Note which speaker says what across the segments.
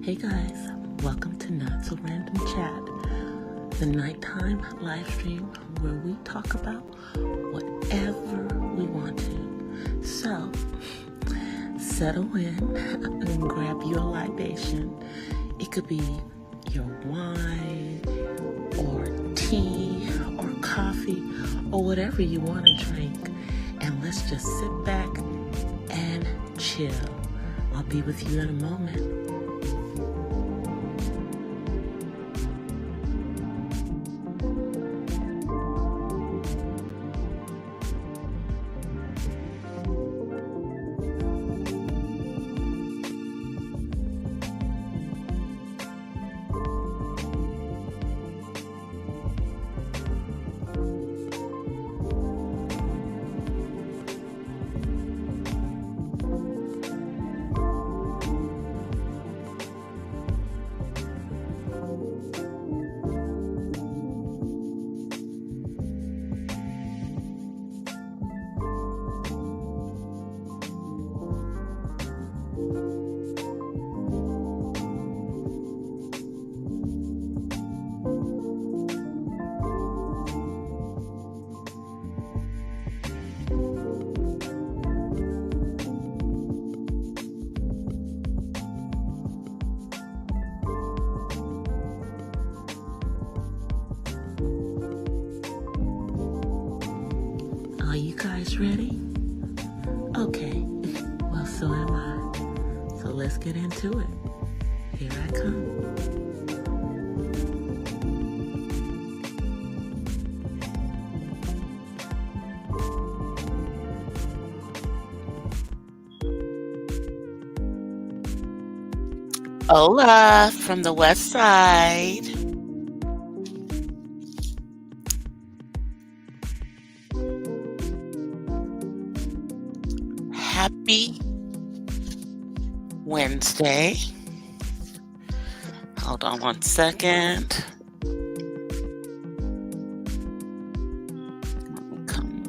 Speaker 1: Hey guys, welcome to Not So Random Chat, the nighttime live stream where we talk about whatever we want to. So, settle in and grab your libation. It could be your wine or tea or coffee or whatever you want to drink, and let's just sit back and chill. I'll be with you in a moment. Are you guys ready? Okay, well, so am I. So let's get into it. Here I come. Hola from the west side. Happy Wednesday. Hold on one second. Come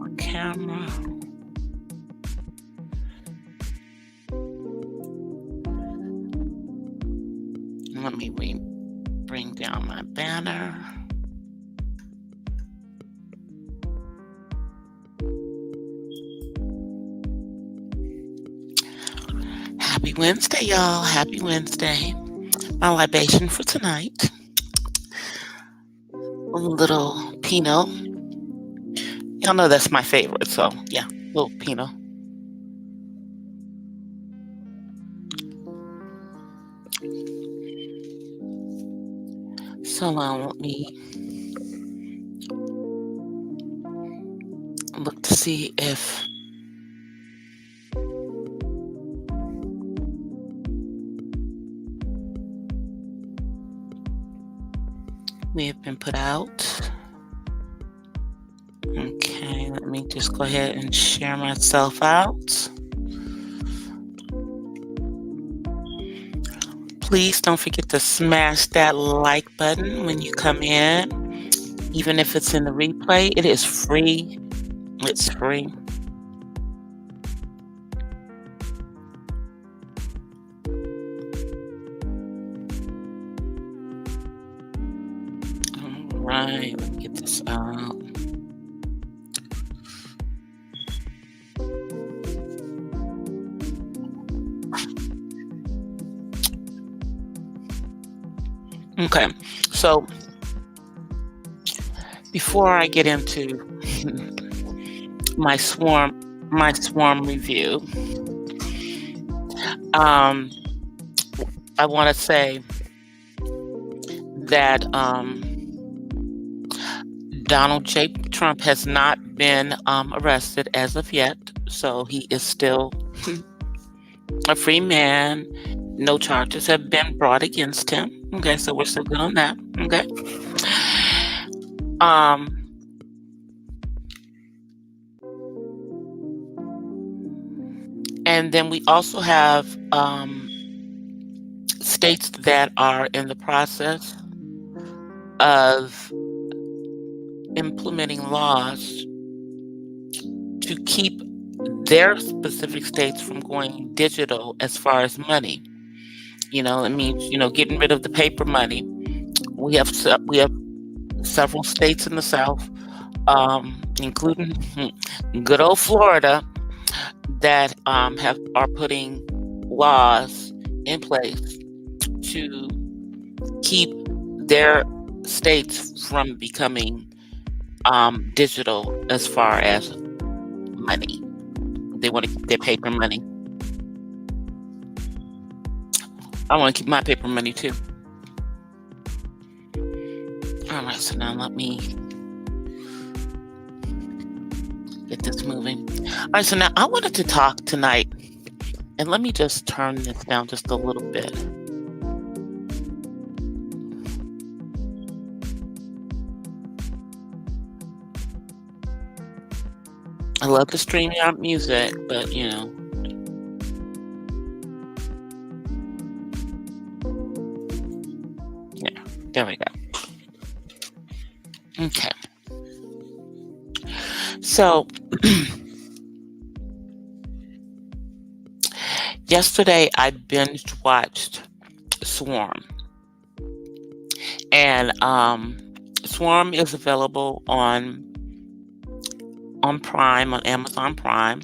Speaker 1: on, camera. Let me bring down my banner. Happy Wednesday, y'all. Happy Wednesday. My libation for tonight. A little Pinot. Y'all know that's my favorite, so yeah, a little Pinot. So let me look to see if we have been put out. Okay, let me just go ahead and share myself out. Please don't forget to smash that like button when you come in. Even if it's in the replay, it is free. It's free. All right, let me get this out. Okay, so before I get into my swarm review, I want to say that Donald J. Trump has not been arrested as of yet, so he is still a free man. No charges have been brought against him. Okay, so we're still good on that. Okay. And then we also have states that are in the process of implementing laws to keep their specific states from going digital as far as money. It means, getting rid of the paper money. We have several states in the South, including good old Florida, that are putting laws in place to keep their states from becoming digital as far as money. They want to keep their paper money. I want to keep my paper money too. All right, so now let me get this moving. All right, so now I wanted to talk tonight, and let me just turn this down just a little bit. I love to stream out music, but yeah, there we go. Okay. So yesterday I binge watched Swarm. And Swarm is available on Prime, on Amazon Prime.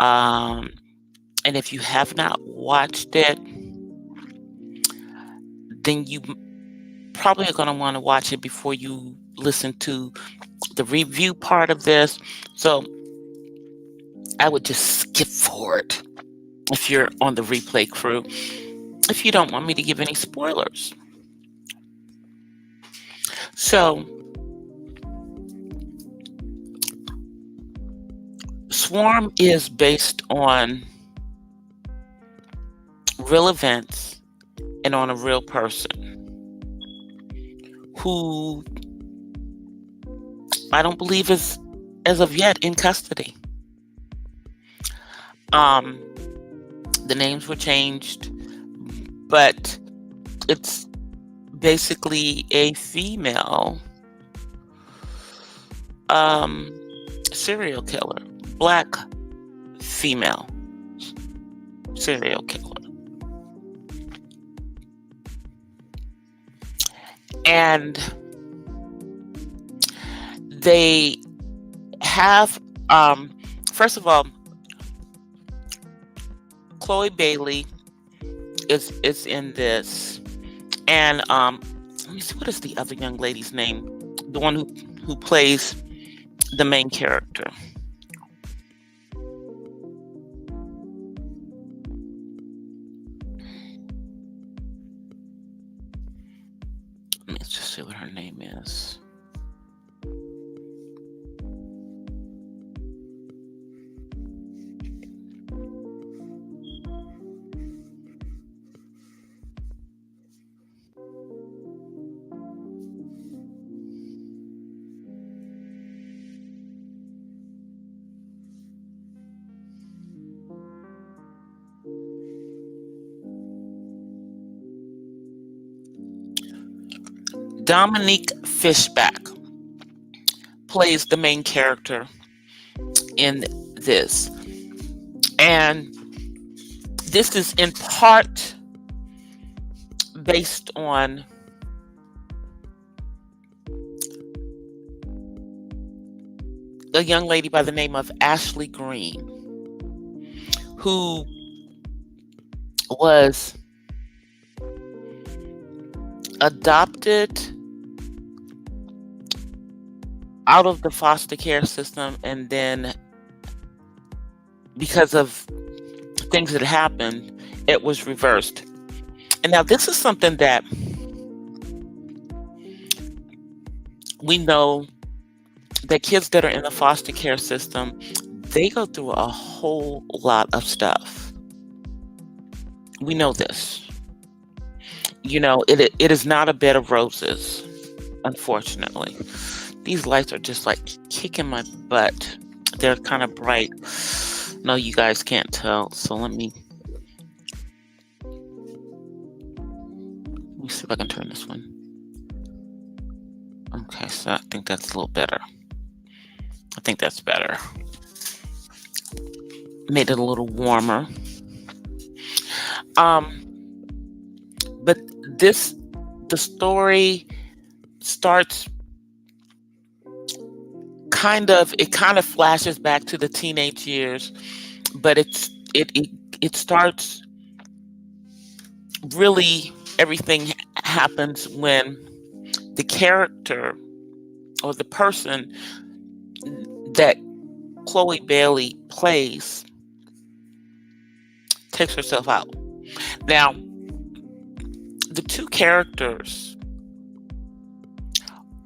Speaker 1: And if you have not watched it, then you probably are going to want to watch it before you listen to the review part of this. So I would just skip forward if you're on the replay crew, if you don't want me to give any spoilers. So Swarm is based on real events and on a real person who I don't believe is, as of yet, in custody. The names were changed, but it's basically a female serial killer, Black female serial killer. And they have, first of all, Chloe Bailey is in this, and let me see, what is the other young lady's name? The one who plays the main character. Let's just see what her name is. Dominique Fishback plays the main character in this. And this is in part based on a young lady by the name of Ashley Green, who was adopted out of the foster care system, and then because of things that happened, it was reversed. And now this is something that we know, that kids that are in the foster care system, they go through a whole lot of stuff. We know this. It is not a bed of roses, unfortunately. These lights are just like kicking my butt. They're kind of bright. No, you guys can't tell. So let me see if I can turn this one. Okay, so I think that's a little better. I think that's better. made it a little warmer. Um, but the story starts it kind of flashes back to the teenage years, but it starts really everything happens when the character or the person that Chloe Bailey plays takes herself out. Now, the two characters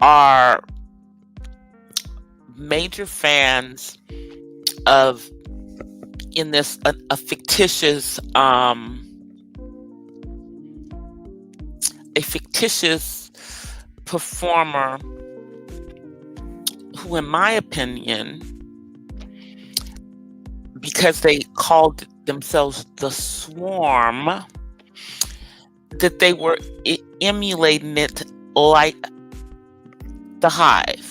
Speaker 1: are major fans of in this a fictitious performer who, in my opinion, because they called themselves the Swarm, that they were emulating it like the Hive.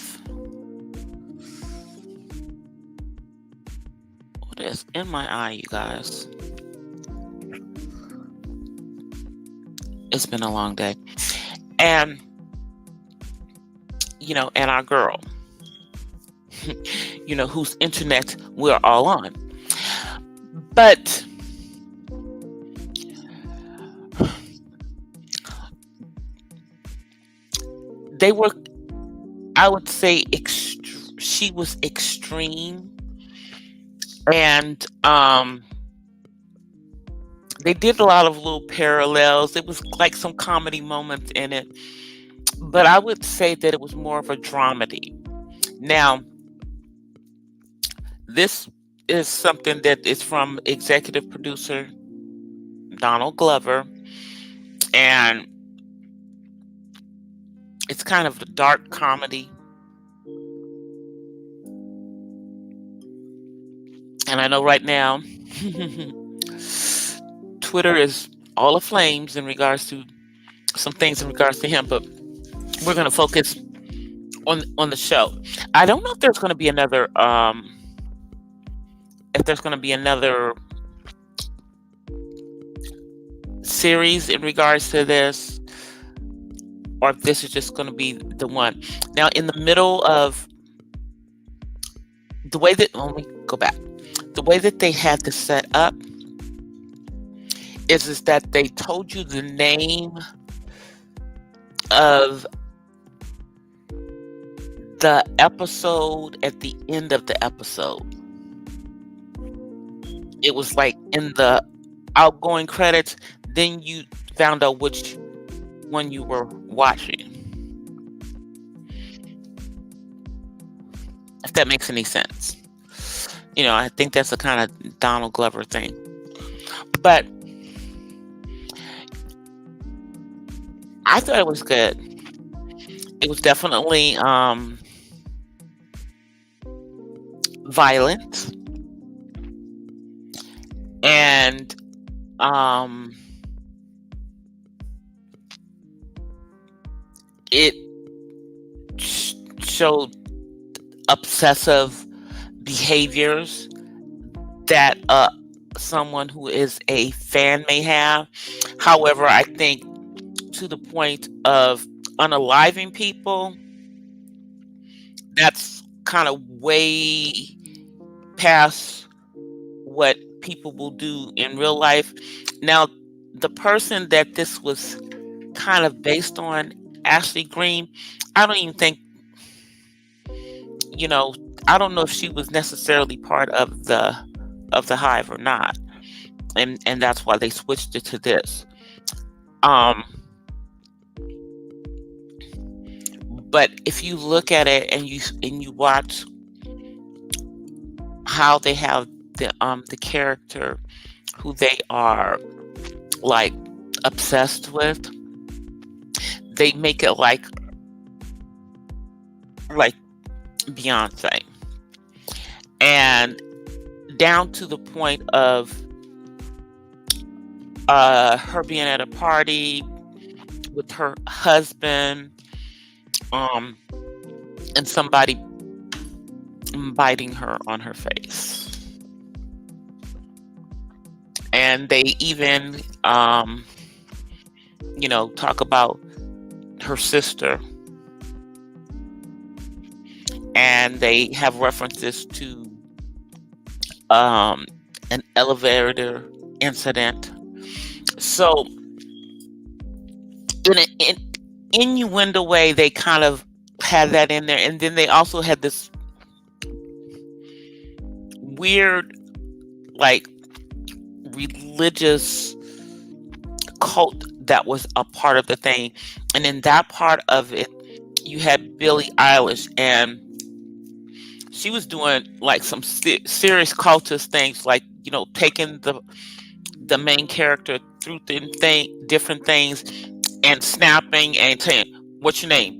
Speaker 1: What is in my eye, you guys? It's been a long day. And, and our girl, whose internet we're all on. But they were, I would say, she was extreme. And they did a lot of little parallels. It was like some comedy moments in it. But I would say that it was more of a dramedy. Now, this is something that is from executive producer Donald Glover. And it's kind of a dark comedy. And I know right now, Twitter is all aflames in regards to some things in regards to him, but we're going to focus on the show. I don't know if there's going to be another series in regards to this, or if this is just going to be the one. Now, in the middle of the way that, let me go back. The way that they had this set up is that they told you the name of the episode at the end of the episode. It was like in the outgoing credits, then you found out which one you were watching. If that makes any sense. I think that's a kind of Donald Glover thing. But I thought it was good. It was definitely violent. And it showed obsessive behaviors that someone who is a fan may have. However, I think to the point of unaliving people, that's kind of way past what people will do in real life. Now, the person that this was kind of based on, Ashley Green, I don't even think, I don't know if she was necessarily part of the Hive or not, and that's why they switched it to this. But if you look at it and you watch how they have the character who they are like obsessed with, they make it like Beyonce, and down to the point of her being at a party with her husband, and somebody biting her on her face. and they even talk about her sister, and they have references to an elevator incident. So in an innuendo way, they kind of had that in there, and then they also had this weird, like, religious cult that was a part of the thing. And in that part of it, you had Billie Eilish, and she was doing like some serious cultist things, like taking the main character through different things, and snapping and saying, "What's your name?"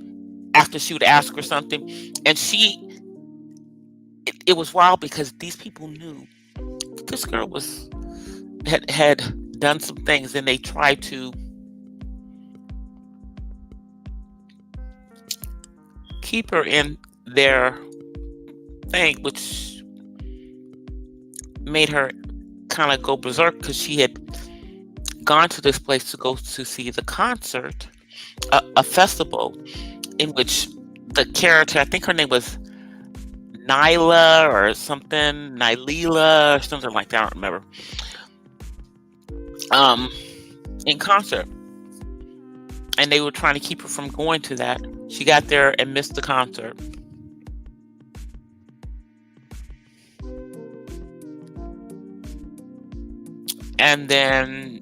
Speaker 1: after she would ask her something. And it was wild, because these people knew this girl had done some things, and they tried to keep her in their thing, which made her kind of go berserk, because she had gone to this place to go to see the concert, a festival in which the character, I think her name was Nyla or something, Nylila or something like that, I don't remember, in concert. And they were trying to keep her from going to that. She got there and missed the concert. And then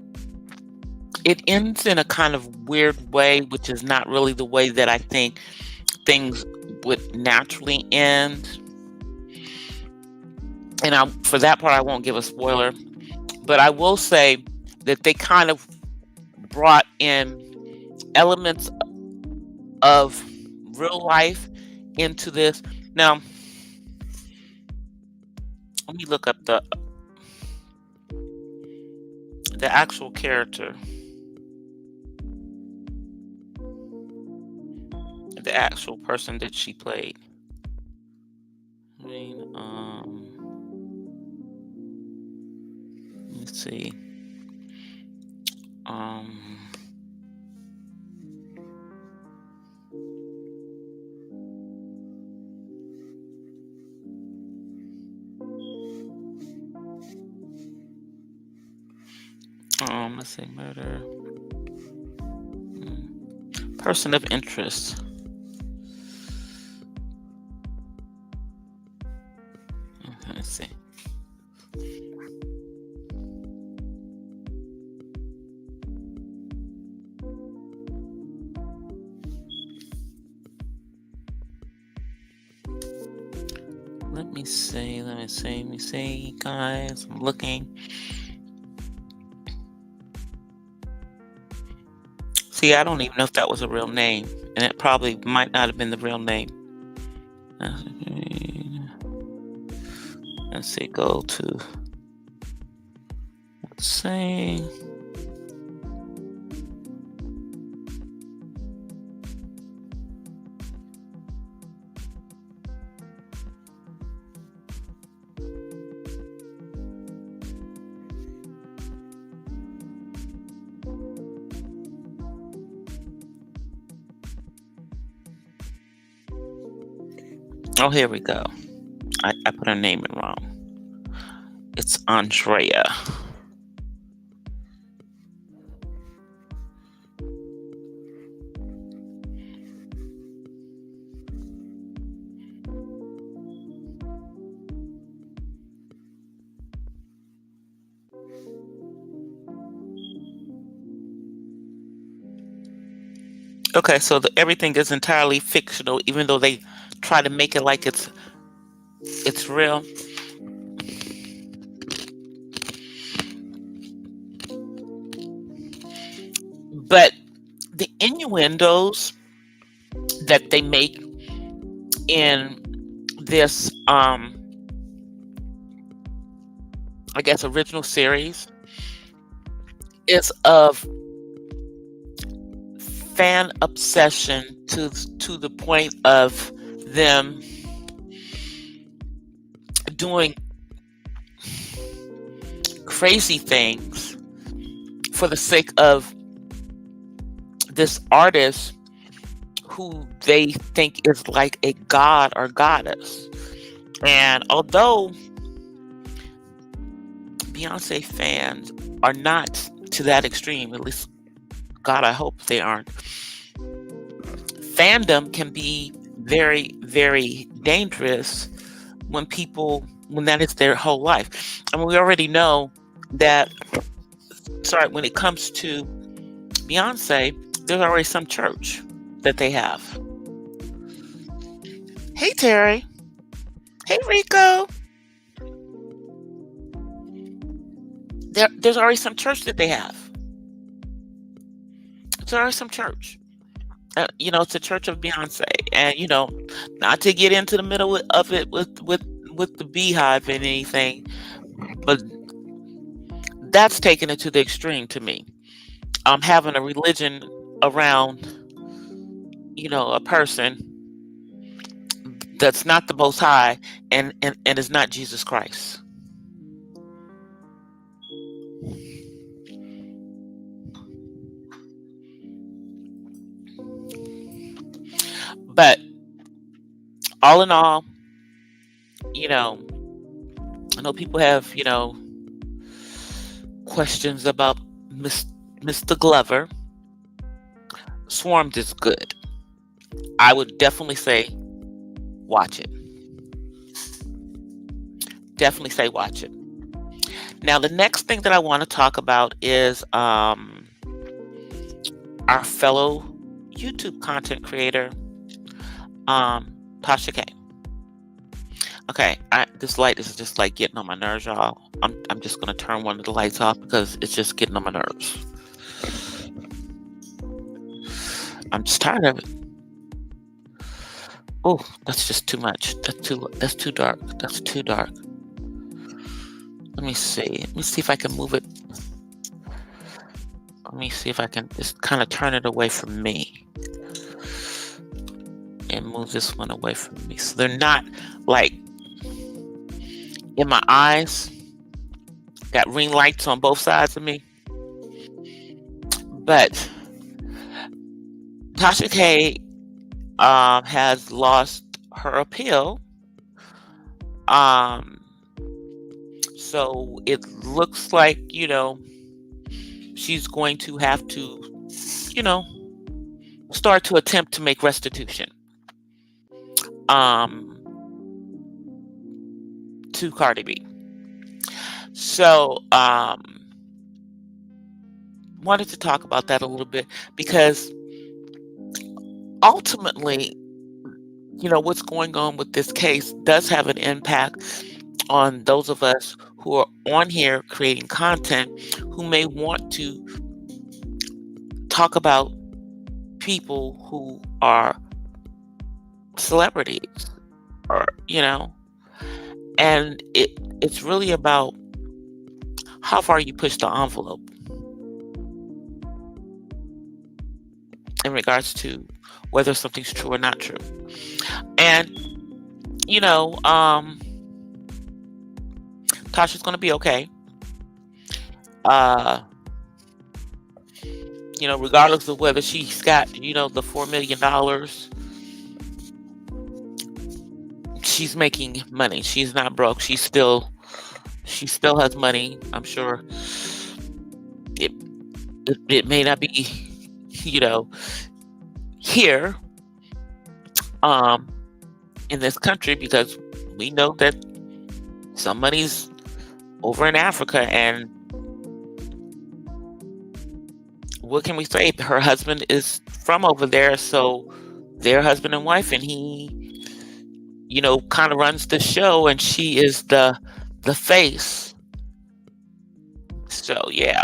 Speaker 1: it ends in a kind of weird way, which is not really the way that I think things would naturally end. And for that part, I won't give a spoiler, but I will say that they kind of brought in elements of real life into this. Now, let me look up the actual character, the actual person that she played. I mean, let's see. Let's say murder. Person of interest. Let's see. Let me see, guys. I'm looking. See, I don't even know if that was a real name, and it probably might not have been the real name. Let's see, go to, let's see. Oh, here we go. I put her name in wrong. It's Andrea. Okay, so everything is entirely fictional, even though they try to make it like it's real. But the innuendos that they make in this, I guess, original series is of fan obsession to the point of them crazy things for the sake of this artist who they think is like a god or goddess. And although Beyonce fans are not to that extreme, at least God, I hope they aren't, fandom can be very, very dangerous when that is their whole life. I mean, we already know that, when it comes to Beyonce, there's already some church that they have. Hey, Terry. Hey, Rico. There's already some church that they have. There's already some church. It's a church of Beyonce, and not to get into the middle of it with the beehive and anything, but that's taking it to the extreme to me. Having a religion around, a person that's not the Most High and is not Jesus Christ. But all in all, I know people have, questions about Mr. Glover. Swarmed is good. I would definitely say watch it. Definitely say watch it. Now, the next thing that I want to talk about is our fellow YouTube content creator, Tasha K. Okay, this light is just like getting on my nerves, y'all. I'm just gonna turn one of the lights off because it's just getting on my nerves. I'm just tired of it. Oh, that's just too much. That's too dark. That's too dark. Let me see. Let me see if I can move it. Let me see if I can just kind of turn it away from me and move this one away from me, so they're not like in my eyes. Got ring lights on both sides of me. But Tasha K has lost her appeal. So it looks like, she's going to have to, start to attempt to make restitution to Cardi B. So wanted to talk about that a little bit because ultimately, what's going on with this case does have an impact on those of us who are on here creating content who may want to talk about people who are celebrities, or and it's really about how far you push the envelope in regards to whether something's true or not true. And Tasha's gonna be okay. Regardless of whether she's got, the $4 million, she's making money. She's not broke. She still has money. I'm sure it may not be, here, in this country, because we know that some money's over in Africa, and what can we say? Her husband is from over there, so they're husband and wife, and he, kind of runs the show, and she is the face. So yeah,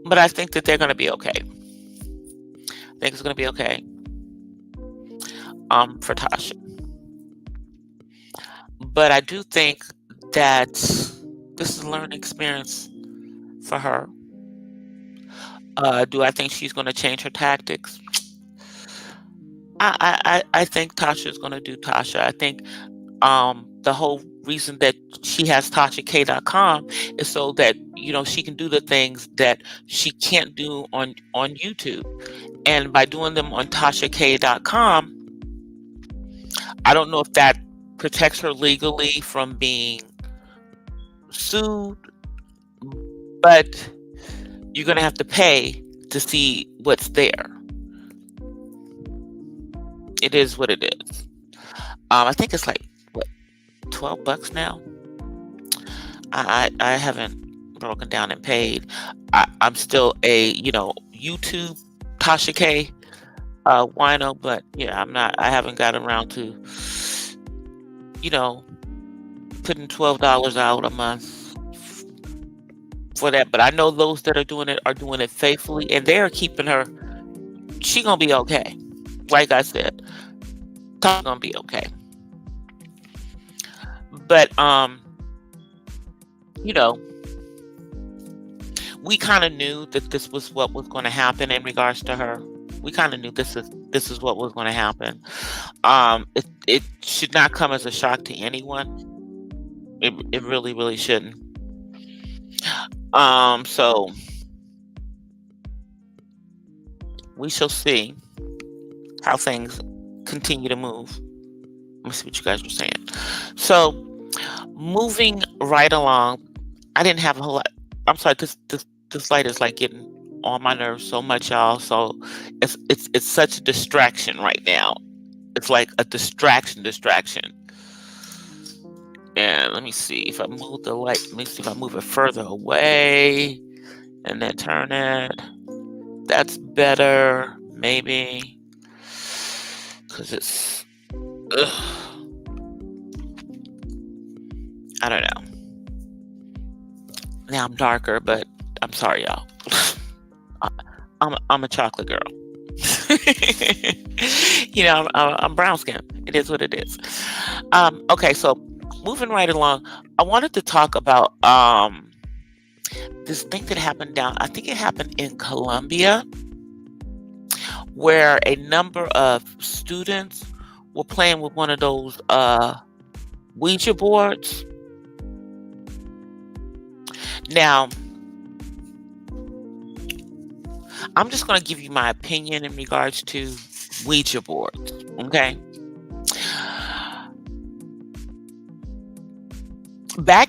Speaker 1: but I think that they're going to be okay. I think it's going to be okay for Tasha. But I do think that this is a learning experience for her. Do I think she's going to change her tactics? I think Tasha is going to do Tasha. I think the whole reason that she has TashaK.com is so that, she can do the things that she can't do on YouTube. And by doing them on TashaK.com, I don't know if that protects her legally from being sued, but you're going to have to pay to see what's there. It is what it is. I think it's like, what, $12 now? I haven't broken down and paid. I'm still a, YouTube Tasha K wino, but yeah, I haven't got around to, putting $12 out a month for that. But I know those that are doing it faithfully, and they are keeping her. She gonna be okay. Like I said, Tasha gonna be okay. But we kind of knew that this was what was going to happen in regards to her. We kind of knew this is what was going to happen. It should not come as a shock to anyone. It really, really shouldn't. So we shall see how things continue to move. Let me see what you guys were saying. So moving right along, I didn't have a whole lot. I'm sorry, this light is like getting on my nerves so much, y'all. So it's such a distraction right now. It's like a distraction. And let me see if I move the light. Let me see if I move it further away and then turn it. That's better, maybe, because it's. I don't know. Now I'm darker, but I'm sorry, y'all. I'm a chocolate girl. I'm brown skin. It is what it is. Okay, so moving right along, I wanted to talk about this thing that happened I think it happened in Colombia, where a number of students were playing with one of those Ouija boards. Now, I'm just going to give you my opinion in regards to Ouija boards, okay? I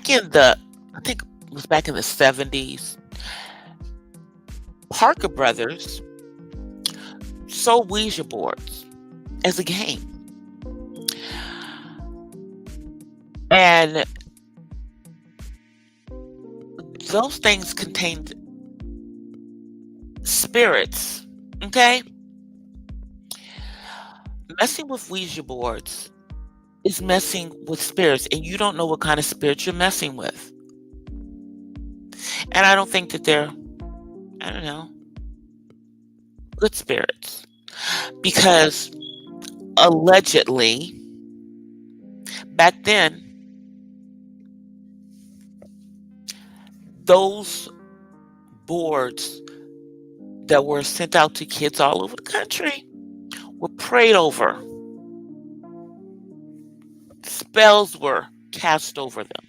Speaker 1: think it was back in the 70s, Parker Brothers sold Ouija boards as a game. And those things contained spirits, okay? Messing with Ouija boards is messing with spirits, and you don't know what kind of spirits you're messing with. And I don't think that they're, I don't know, good spirits. Because allegedly, back then, those boards that were sent out to kids all over the country were prayed over. Spells were cast over them.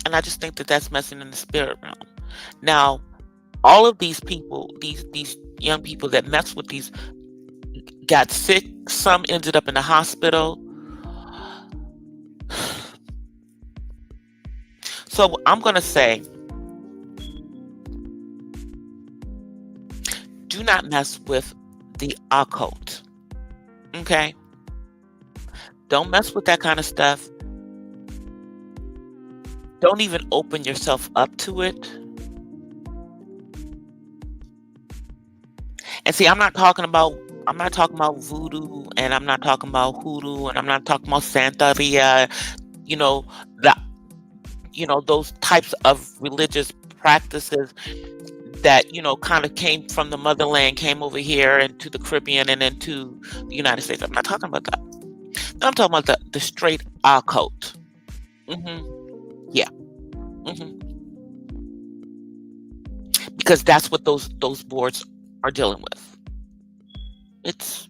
Speaker 1: And I just think that that's messing in the spirit realm. Now, all of these people, these young people that mess with these, got sick. Some ended up in the hospital. So I'm going to say, do not mess with the occult. Okay? Don't mess with that kind of stuff. Don't even open yourself up to it. And see, I'm not talking about voodoo, and I'm not talking about hoodoo, and I'm not talking about Santeria, those types of religious practices that, kind of came from the motherland, came over here into the Caribbean and into the United States. I'm not talking about that. I'm talking about the straight occult. Yeah. Because that's what those boards are dealing with. It's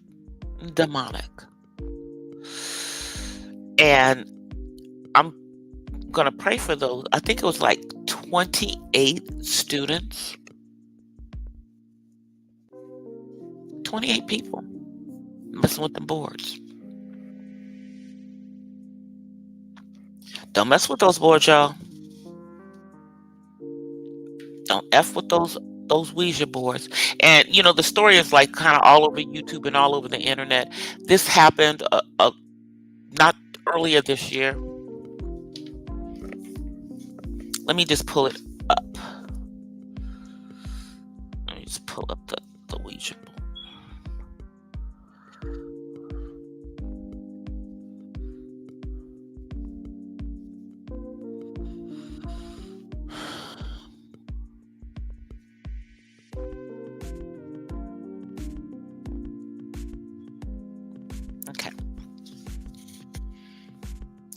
Speaker 1: demonic. And I'm going to pray for those. I think it was like 28 students, 28 people messing with the boards. Don't mess with those boards, y'all. Don't F with those Ouija boards. And, the story is like kind of all over YouTube and all over the internet. This happened not earlier this year. Let me just pull it up. Let me just pull up the Ouija board.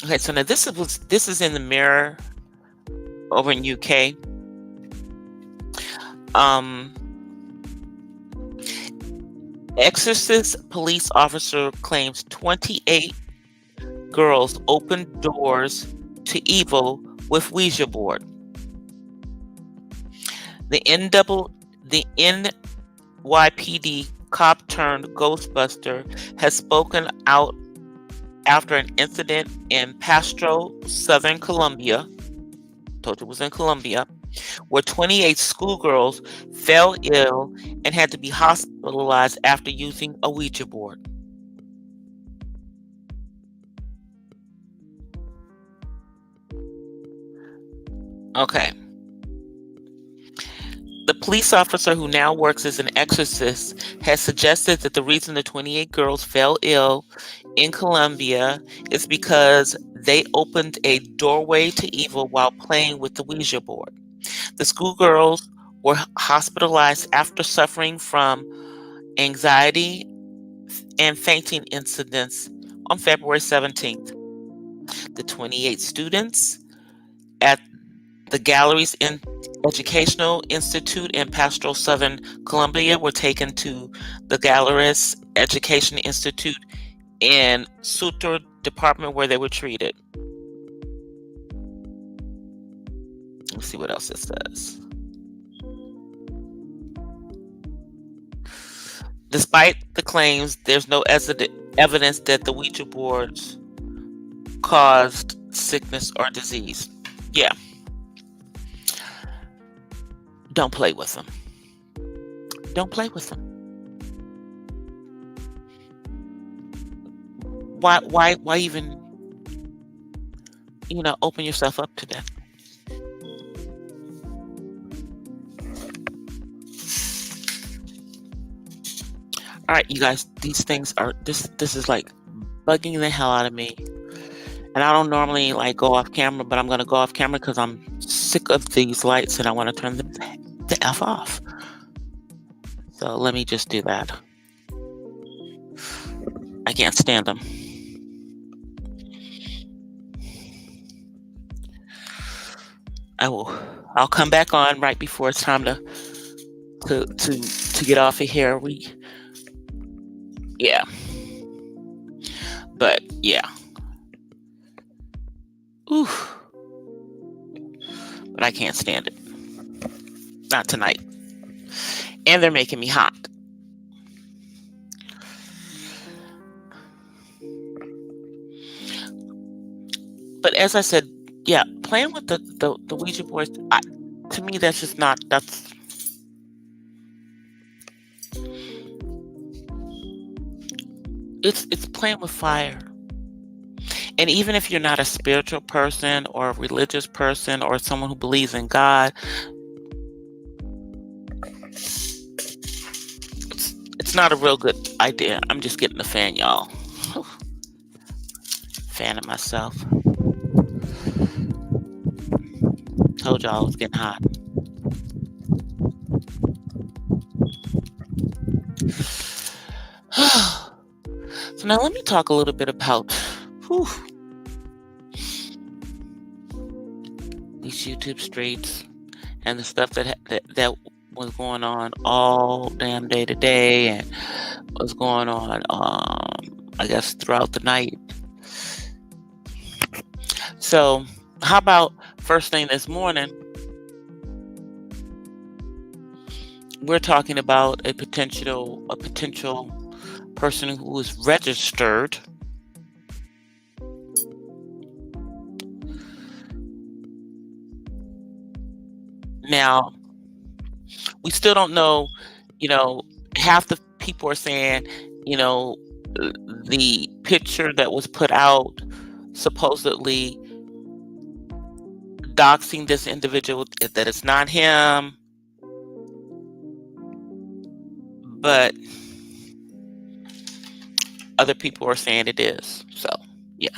Speaker 1: Okay, so now this is in the Mirror over in UK. Exorcist police officer claims 28 girls opened doors to evil with Ouija board. The NYPD cop turned Ghostbuster has spoken out after an incident in Pasto, Southern Colombia. Told you it was in Colombia, where 28 schoolgirls fell ill and had to be hospitalized after using a Ouija board. Okay. The police officer, who now works as an exorcist, has suggested that the reason the 28 girls fell ill in Colombia is because they opened a doorway to evil while playing with the Ouija board. The schoolgirls were hospitalized after suffering from anxiety and fainting incidents on February 17th. The 28 students at the Galleries Educational Institute in Pasto, Southern Colombia were taken to the Galleries Education Institute in Sutor Department, where they were treated. Let's see what else it says. Despite the claims, there's no evidence that the Ouija boards caused sickness or disease. Yeah. Don't play with them. Don't play with them. Why even, open yourself up to that? All right, you guys, these things are, this is like bugging the hell out of me. And I don't normally go off camera, but I'm going to go off camera because I'm sick of these lights and I want to turn them the F off. So let me just do that. I can't stand them. I'll come back on right before it's time to get off of here. But yeah. Oof. But I can't stand it. Not tonight. And they're making me hot. But as I said, yeah, playing with the Ouija boards, to me, that's just not, it's playing with fire. And even if you're not a spiritual person or a religious person or someone who believes in God, it's not a real good idea. I'm just getting a fan, y'all. Fanning myself. Told y'all it was getting hot. So now let me talk a little bit about these YouTube streets and the stuff that was going on all damn day today, and was going on, I guess throughout the night. So how about first thing this morning, we're talking about a potential person who is registered. Now, we still don't know, half the people are saying, the picture that was put out supposedly doxing this individual, that it's not him, but other people are saying it is. So, yeah.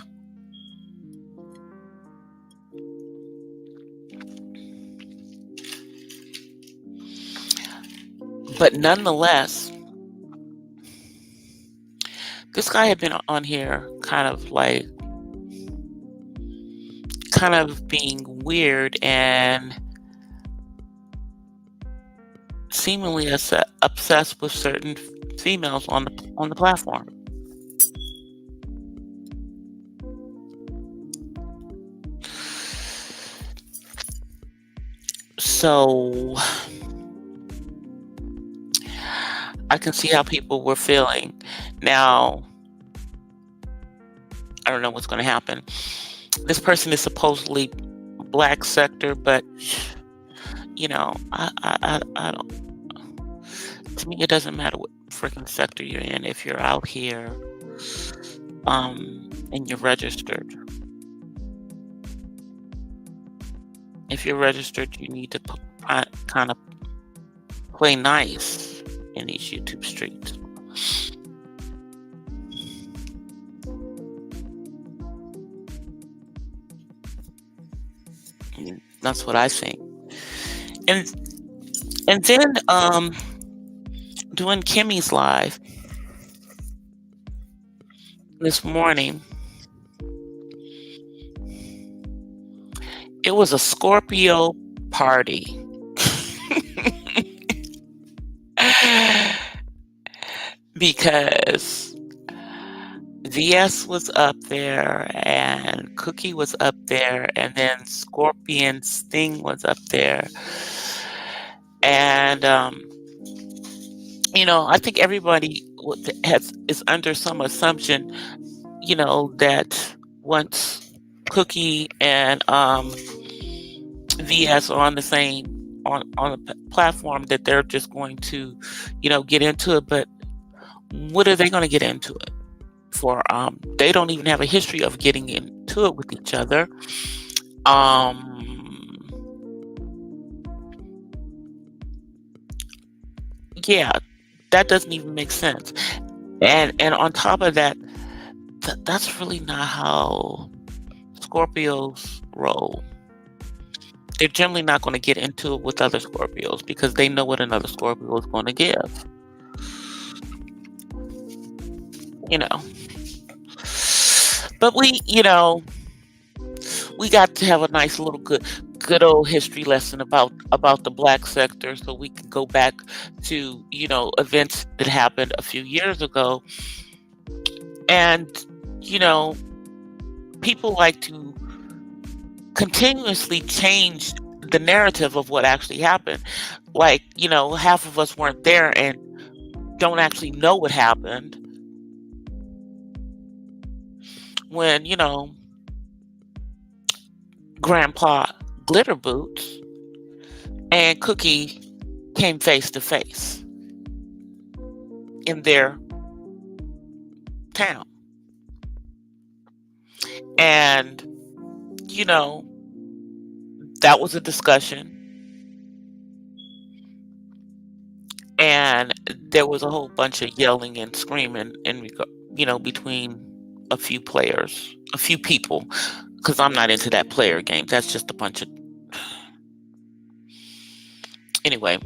Speaker 1: But nonetheless, this guy had been on here kind of being weird and seemingly obsessed with certain females on the platform. So I can see how people were feeling. Now, I don't know what's going to happen. This person is supposedly black sector, but I don't. To me, it doesn't matter what freaking sector you're in. If you're out here, and you're registered. If you're registered, you need to kind of play nice in these YouTube streets. That's what I think. And then doing Kimmy's live this morning, it was a Scorpio party. Because VS was up there and Cookie was up there, and then Scorpion Sting was up there. And I think everybody is under some assumption, that once Cookie and VS are on the same on the platform, that they're just going to, get into it. But what are they going to get into it for? They don't even have a history of getting into it with each other. Yeah, that doesn't even make sense. And on top of that, that's really not how Scorpios roll. They're generally not going to get into it with other Scorpios because they know what another Scorpio is going to give. But we got to have a nice little good old history lesson about the black sector, so we can go back to events that happened a few years ago. And people like to continuously change the narrative of what actually happened. Like, half of us weren't there and don't actually know what happened when Grandpa Glitter Boots and Cookie came face to face in their town. And that was a discussion, and there was a whole bunch of yelling and screaming between a few people, because I'm not into that player game. That's just a bunch of... Anyway.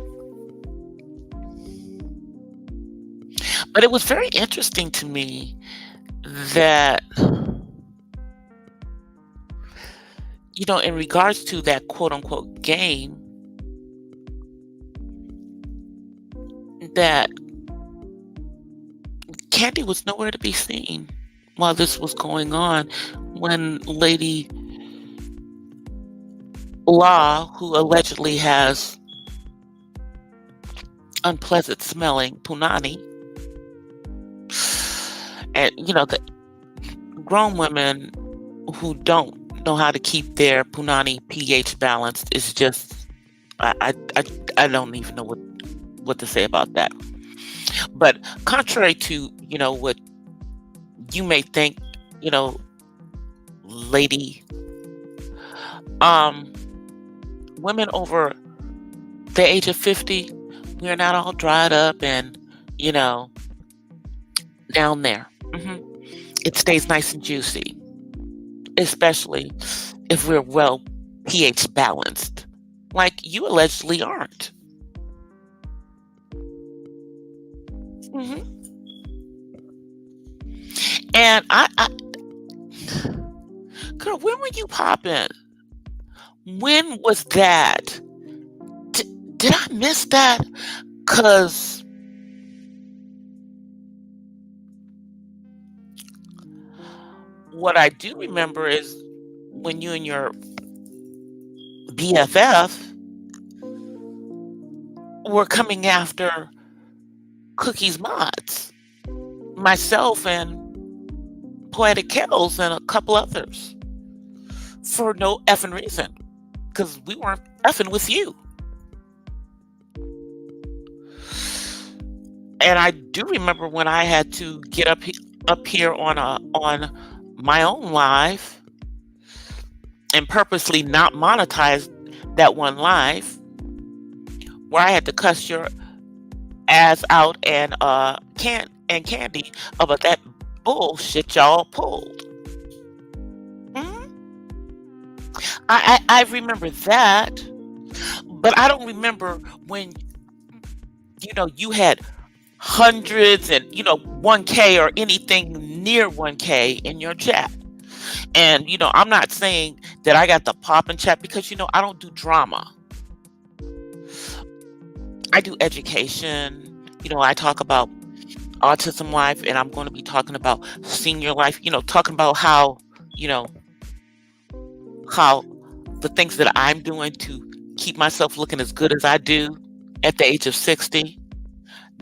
Speaker 1: But it was very interesting to me that, in regards to that quote-unquote game, that Candy was nowhere to be seen while this was going on when Lady Law, who allegedly has unpleasant smelling punani, and the grown women who don't know how to keep their punani pH balanced is just I don't even know what to say about that. But contrary to what you may think, you know, lady, um, women over the age of 50, we're not all dried up and you know down there. It stays nice and juicy, especially if we're well pH balanced, like you allegedly aren't. hmm And girl, when were you popping? When was that? Did I miss that? Cause what I do remember is when you and your BFF were coming after Cookie's mods, myself and Poetic Kettles and a couple others for no effing reason, because we weren't effing with you. And I do remember when I had to get up here on my own live and purposely not monetize that one live, where I had to cuss your ass out and Candy about that bullshit y'all pulled. Mhm. I remember that, but I don't remember when you had hundreds and 1K or anything near 1K in your chat. And I'm not saying that I got the pop in chat because I don't do drama. I do education. I talk about autism life, and I'm going to be talking about senior life, talking about you know, how the things that I'm doing to keep myself looking as good as I do at the age of 60.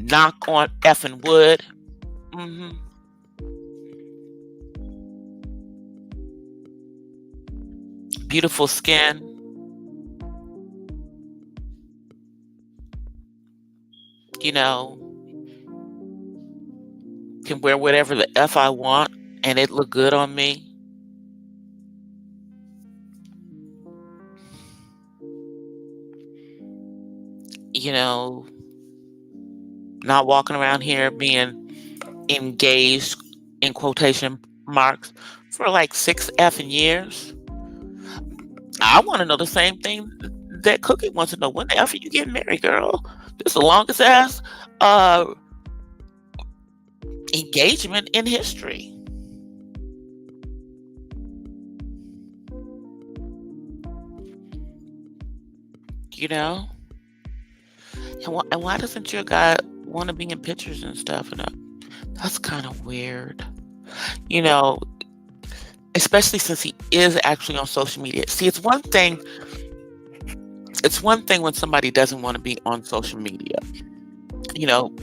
Speaker 1: Knock on effing wood. hmm Beautiful skin. You know, can wear whatever the F I want and it look good on me. You know, not walking around here being engaged in quotation marks for like 6 effing years. I want to know the same thing that Cookie wants to know. When the F are you getting married, girl? This is the longest ass uh, engagement in history. You know? And why doesn't your guy want to be in pictures and stuff? And that's kind of weird. You know, especially since he is actually on social media. See, it's one thing when somebody doesn't want to be on social media. You know,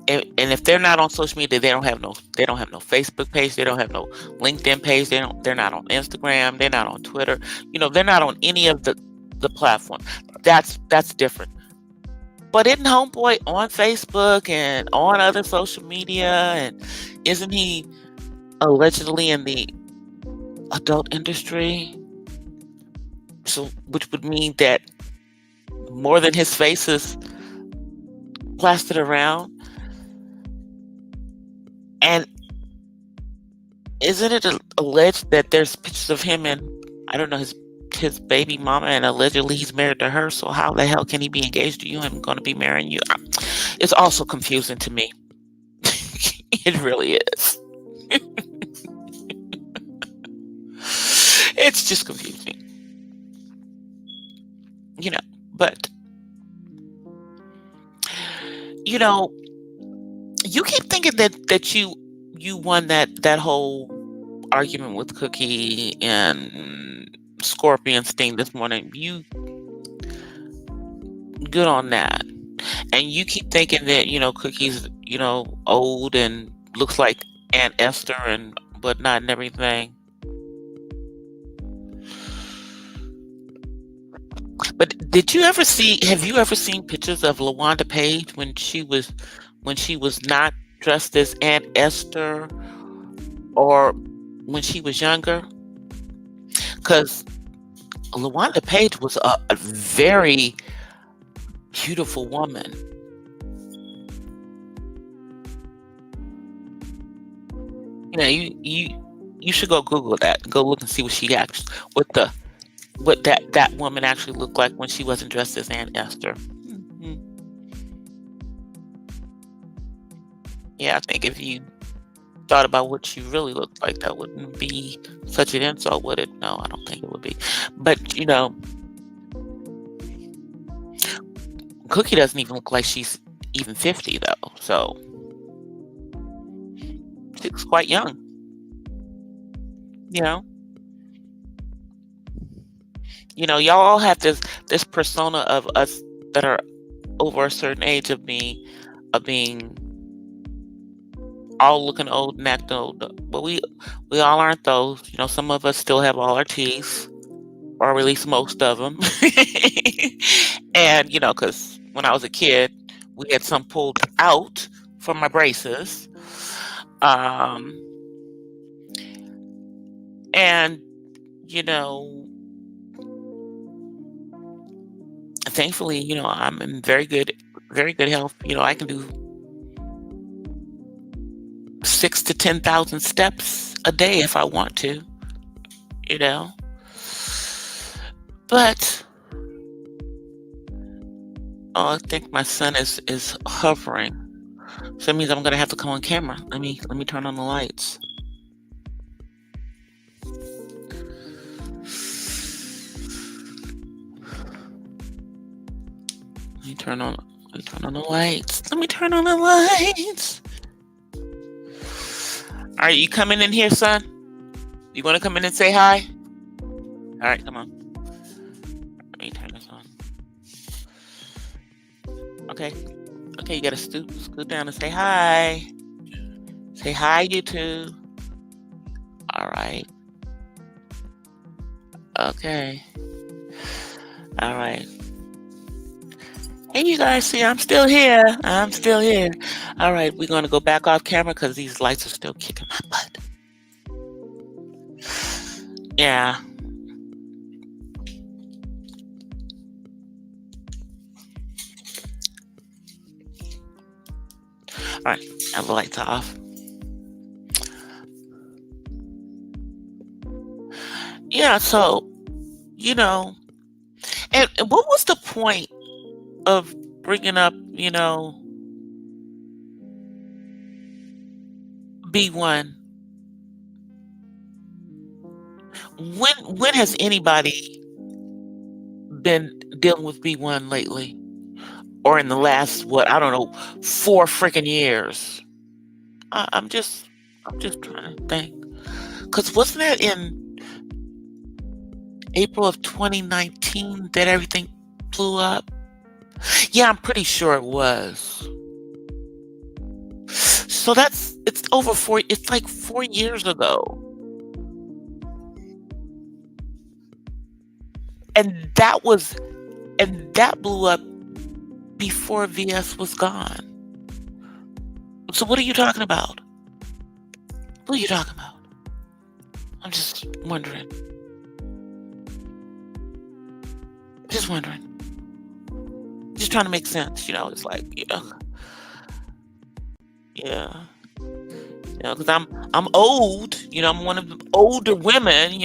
Speaker 1: and if they're not on social media, they don't have no Facebook page, they don't have no LinkedIn page, they're not on Instagram, they're not on Twitter. They're not on any of the platform. That's different. But isn't homeboy on Facebook and on other social media, and isn't he allegedly in the adult industry? So, which would mean that more than his face is plastered around. And isn't it alleged that there's pictures of him and I don't know his baby mama, and allegedly he's married to her? So how the hell can he be engaged to you and going to be marrying you? It's also confusing to me. It really is. It's just confusing. But You keep thinking that you won that whole argument with Cookie and Scorpion's thing this morning. You good on that. And you keep thinking that, Cookie's, old and looks like Aunt Esther and whatnot and everything. But have you ever seen pictures of LaWanda Page when she was not dressed as Aunt Esther or when she was younger? Because LaWanda Page was a very beautiful woman. You should go Google that. Go look and see what that woman actually looked like when she wasn't dressed as Aunt Esther. Mm-hmm. Yeah, I think if you thought about what she really looked like, that wouldn't be such an insult, would it? No, I don't think it would be. But Cookie doesn't even look like she's even 50 though, so she looks quite young. Y'all all have this persona of us that are over a certain age of being all looking old and acting old. But we all aren't those. Some of us still have all our teeth, or at least most of them. And because when I was a kid, we had some pulled out from my braces. And thankfully, I'm in very good health. I can do 6,000 to 10,000 steps a day if I want to. But I think my son is hovering, so that means I'm gonna have to come on camera. Let me turn on the lights. Let me turn on the lights. Let me turn on the lights. All right, you coming in here, son? You want to come in and say hi? All right, come on. Let me turn this on. Okay, you gotta scoot down and say hi. Say hi, YouTube. All right. Okay. All right. Hey, you guys, see, I'm still here. All right, we're going to go back off camera because these lights are still kicking my butt. Yeah. All right, now the lights off. Yeah, so, and what was the point of bringing up, B1? When has anybody been dealing with B1 lately? Or in the last, 4 freaking years? I'm just trying to think. Because wasn't that in April of 2019 that everything blew up? Yeah, I'm pretty sure it was. So it's like 4 years ago. And that blew up before VS was gone. So what are you talking about? What are you talking about? I'm just wondering. Just wondering. Just trying to make sense, it's like, yeah. Because I'm old, I'm one of the older women,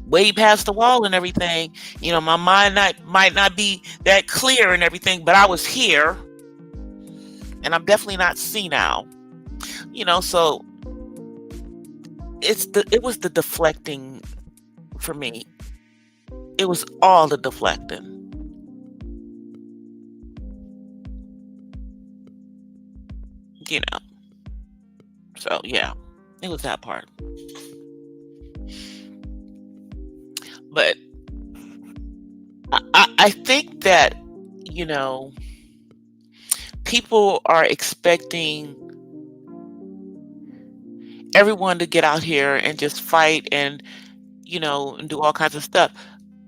Speaker 1: way past the wall and everything. My mind might not be that clear and everything, but I was here, and I'm definitely not senile. So it was the deflecting for me. It was all the deflecting. you know. So yeah, it was that part. But I think that, you know, people are expecting everyone to get out here and just fight and, you know, and do all kinds of stuff.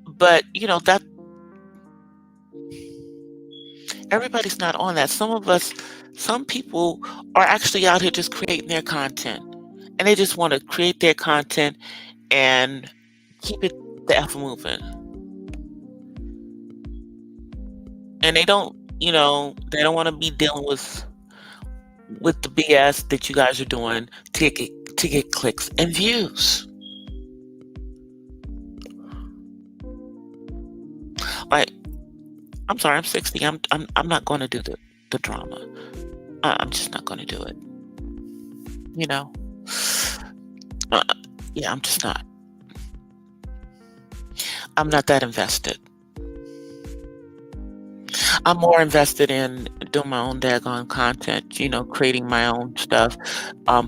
Speaker 1: But, you know, that everybody's not on that. Some people are actually out here just creating their content. And they just want to create their content and keep it the F moving. And they don't, you know, they don't want to be dealing with the BS that you guys are doing to get clicks and views. Like, I'm sorry, I'm 60. I'm not going to do the drama. I'm just not going to do it. You know. Yeah, I'm just not. I'm not that invested. I'm more invested in doing my own daggone content, you know, creating my own stuff,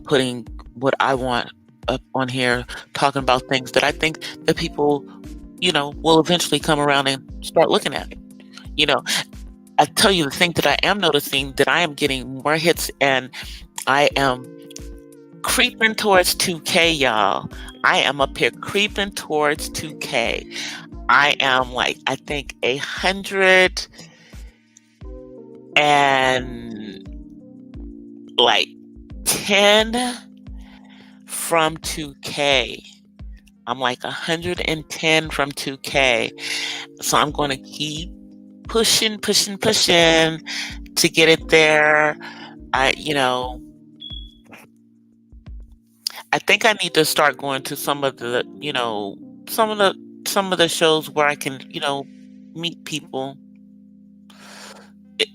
Speaker 1: putting what I want up on here, talking about things that I think that people, you know, will eventually come around and start looking at. You know, I tell you the thing that I am noticing that I am getting more hits and I am creeping towards 2K, y'all. I am up here creeping towards 2K. I am like, I think 100 and like 10 from 2K. I'm like 110 from 2K. So I'm going to keep pushing to get it there. You know, I think I need to start going to some of the, you know, some of the shows where I can, you know, meet people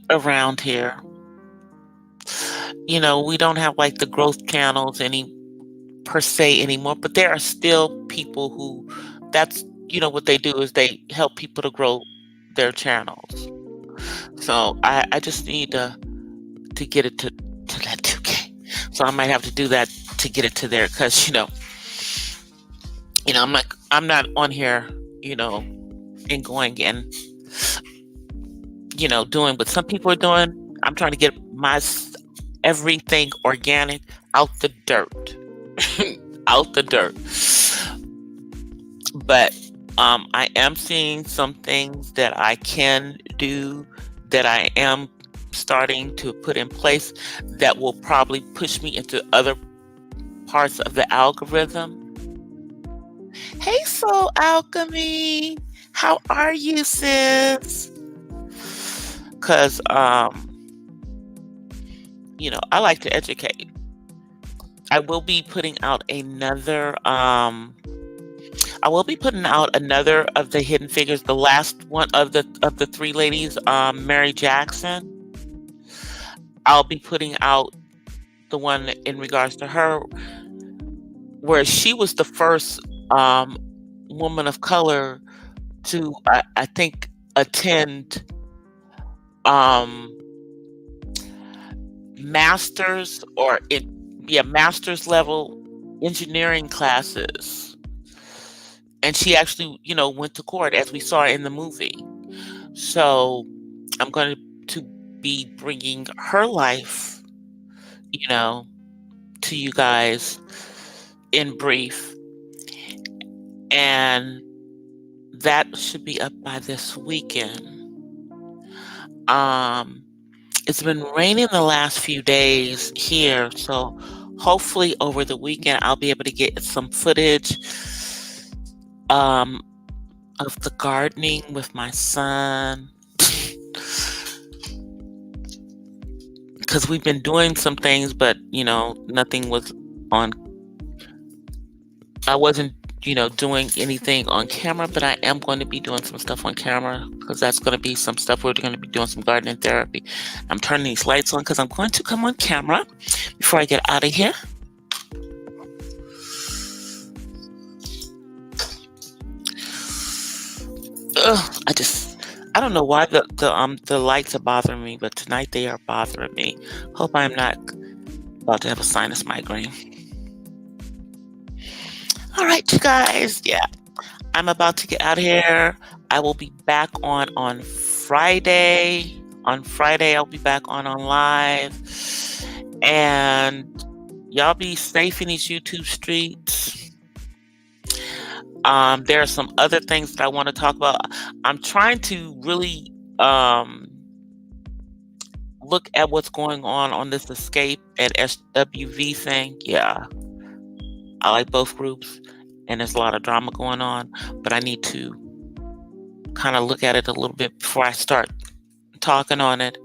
Speaker 1: around here. You know, we don't have like the growth channels per se anymore, but there are still people who that's, you know, what they do is they help people to grow their channels. So I just need to get it to that 2K. So I might have to do that to get it to there because, you know, I'm not on here, you know, and going and, you know, doing what some people are doing. I'm trying to get my everything organic out the dirt. Out the dirt. But I am seeing some things that I can do that I am starting to put in place that will probably push me into other parts of the algorithm. Hey, Soul Alchemy. How are you, sis? Because, you know, I like to educate. I will be putting out another of the Hidden Figures, the last one of the three ladies, Mary Jackson. I'll be putting out the one in regards to her, where she was the first woman of color to, I think, attend master's level engineering classes. And she actually, you know, went to court as we saw in the movie. So I'm going to be bringing her life, you know, to you guys in brief. And that should be up by this weekend. It's been raining the last few days here, so hopefully over the weekend I'll be able to get some footage of the gardening with my son. Because we've been doing some things, but, you know, nothing was on. I wasn't, you know, doing anything on camera, but I am going to be doing some stuff on camera because that's going to be some stuff we're going to be doing some gardening therapy. I'm turning these lights on because I'm going to come on camera before I get out of here. I don't know why the lights are bothering me, but tonight they are bothering me. Hope I'm not About to have a sinus migraine. All right, you guys. Yeah, I'm about to get out of here. I will be back on Friday. On Friday, I'll be back on live. And y'all be safe in these YouTube streets. There are some other things that I want to talk about. I'm trying to really look at what's going on this Escape and SWV thing. Yeah, I like both groups, and there's a lot of drama going on, but I need to kind of look at it a little bit before I start talking on it.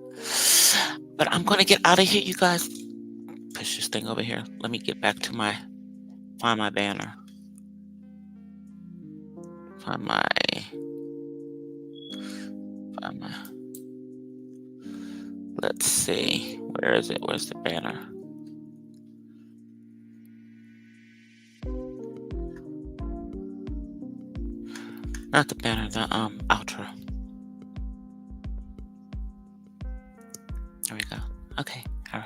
Speaker 1: But I'm going to get out of here, you guys. Push this thing over here. Let me get back to find my banner. Find my, let's see. Where is it? Where's the banner? Not the banner, the outro. There we go. Okay. All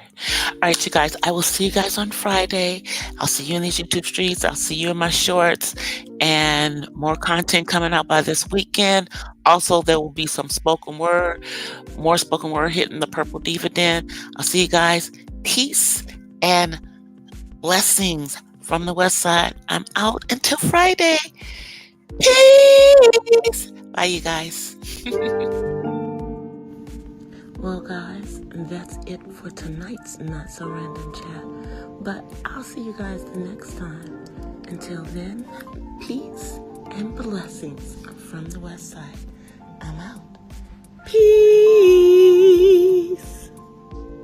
Speaker 1: right, you guys. I will see you guys on Friday. I'll see you in these YouTube streets. I'll see you in my shorts, and more content coming out by this weekend. Also, there will be some spoken word, more spoken word hitting the Purple Diva Den. I'll see you guys. Peace and blessings from the West Side. I'm out until Friday. Peace. Bye, you guys. Well, guys, that's it for tonight's Not So Random Chat. But I'll see you guys the next time. Until then, peace and blessings from the West Side. I'm out.